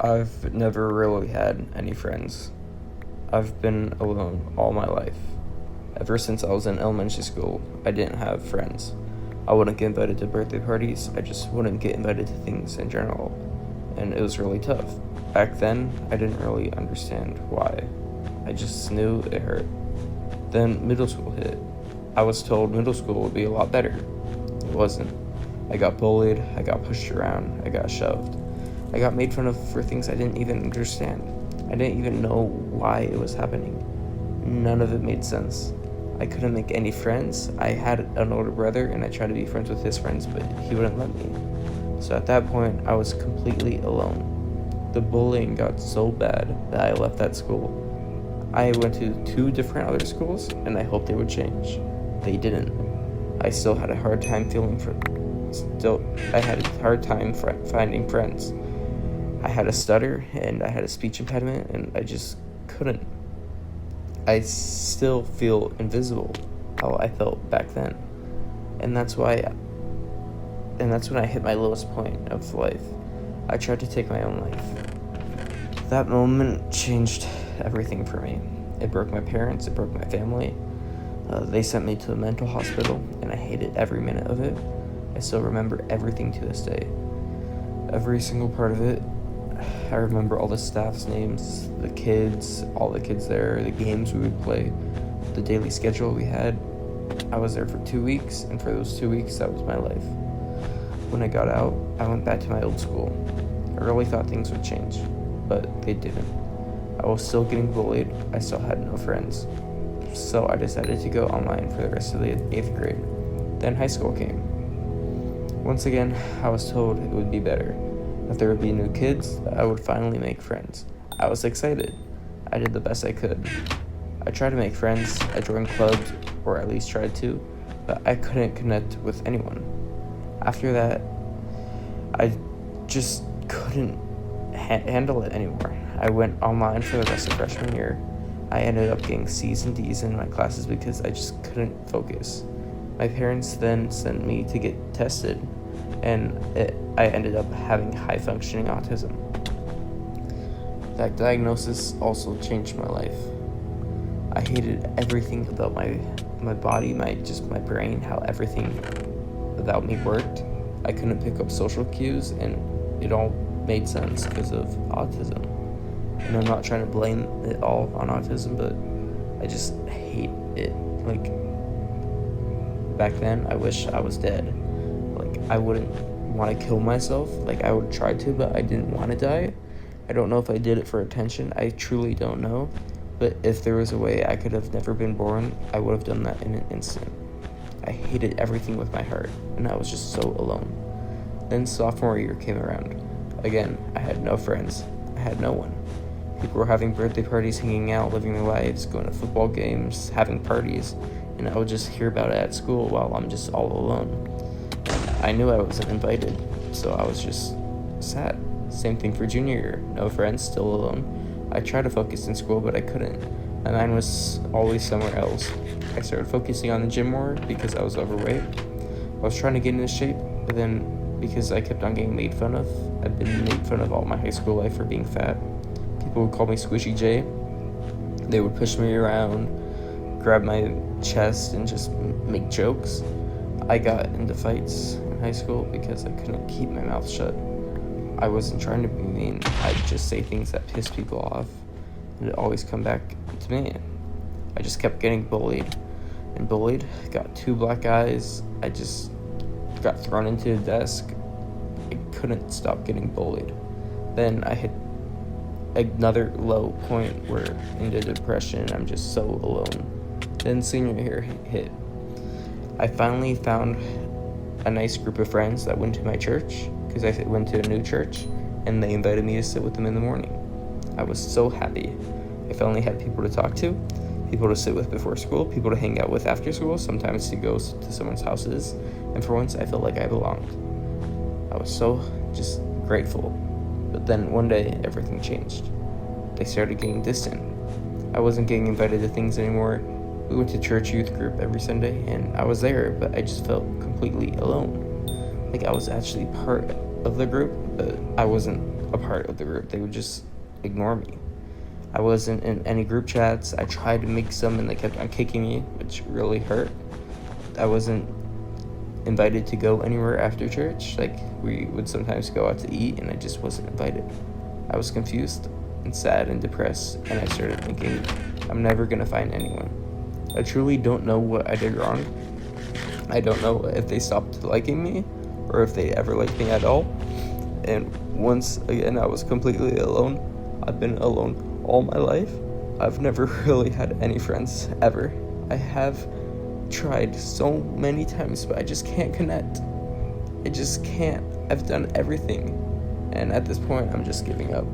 I've never really had any friends. I've been alone all my life. Ever since I was in elementary school, I didn't have friends. I wouldn't get invited to birthday parties, I just wouldn't get invited to things in general. And it was really tough. Back then, I didn't really understand why. I just knew it hurt. Then middle school hit. I was told middle school would be a lot better. It wasn't. I got bullied, I got pushed around, I got shoved. I got made fun of for things I didn't even understand. I didn't even know why it was happening. None of it made sense. I couldn't make any friends. I had an older brother and I tried to be friends with his friends, but he wouldn't let me. So at that point, I was completely alone. The bullying got so bad that I left that school. I went to 2 different other schools and I hoped they would change. They didn't. I still had a hard time finding friends. I had a stutter and I had a speech impediment and I just couldn't. I still feel invisible how I felt back then. And that's when I hit my lowest point of life. I tried to take my own life. That moment changed everything for me. It broke my parents, it broke my family. They sent me to a mental hospital and I hated every minute of it. I still remember everything to this day. Every single part of it. I remember all the staff's names, the kids, all the kids there, the games we would play, the daily schedule we had. I was there for 2 weeks, and for those 2 weeks, that was my life. When I got out, I went back to my old school. I really thought things would change, but they didn't. I was still getting bullied, I still had no friends. So I decided to go online for the rest of the 8th grade. Then high school came. Once again, I was told it would be better. That there would be new kids, that I would finally make friends. I was excited. I did the best I could. I tried to make friends, I joined clubs, or at least tried to, but I couldn't connect with anyone. After that, I just couldn't handle it anymore. I went online for the rest of freshman year. I ended up getting C's and D's in my classes because I just couldn't focus. My parents then sent me to get tested, and I ended up having high-functioning autism. That diagnosis also changed my life. I hated everything about my body, my brain, how everything about me worked. I couldn't pick up social cues, and it all made sense because of autism. And I'm not trying to blame it all on autism, but I just hate it. Like, back then, I wish I was dead. Like, I wouldn't want to kill myself. Like, I would try to, but I didn't want to die. I don't know if I did it for attention. I truly don't know. But if there was a way I could have never been born, I would have done that in an instant. I hated everything with my heart, and I was just so alone. Then sophomore year came around. Again, I had no friends. I had no one. People were having birthday parties, hanging out, living their lives, going to football games, having parties, and I would just hear about it at school while I'm just all alone. I knew I wasn't invited, so I was just sad. Same thing for junior year. No friends, still alone. I tried to focus in school, but I couldn't. My mind was always somewhere else. I started focusing on the gym more because I was overweight. I was trying to get into shape, but then because I kept on getting made fun of, I've been made fun of all my high school life for being fat. People would call me Squishy J. They would push me around, grab my chest, and just make jokes. I got into fights in high school because I couldn't keep my mouth shut. I wasn't trying to be mean. I'd just say things that pissed people off, and it'd always come back to me. I just kept getting bullied, got 2 black eyes. I just got thrown into a desk. I couldn't stop getting bullied. Then I hit another low point where into depression. I'm just so alone. Then senior year hit. I finally found a nice group of friends that went to my church because I went to a new church, and they invited me to sit with them in the morning. I was so happy. I finally had people to talk to, people to sit with before school, people to hang out with after school, sometimes to go to someone's houses, and for once I felt like I belonged. I was so just grateful. But then one day, everything changed. They started getting distant. I wasn't getting invited to things anymore. We went to church youth group every Sunday, and I was there, but I just felt completely alone. Like I was actually part of the group, but I wasn't a part of the group. They would just ignore me. I wasn't in any group chats. I tried to make some and they kept on kicking me, which really hurt. I wasn't invited to go anywhere after church. Like, we would sometimes go out to eat and I just wasn't invited. I was confused and sad and depressed, and I started thinking, I'm never gonna find anyone. I truly don't know what I did wrong. I don't know if they stopped liking me or if they ever liked me at all. And once again, I was completely alone. I've been alone all my life. I've never really had any friends, ever. I have tried so many times, but I just can't connect. I just can't. I've done everything. And at this point, I'm just giving up.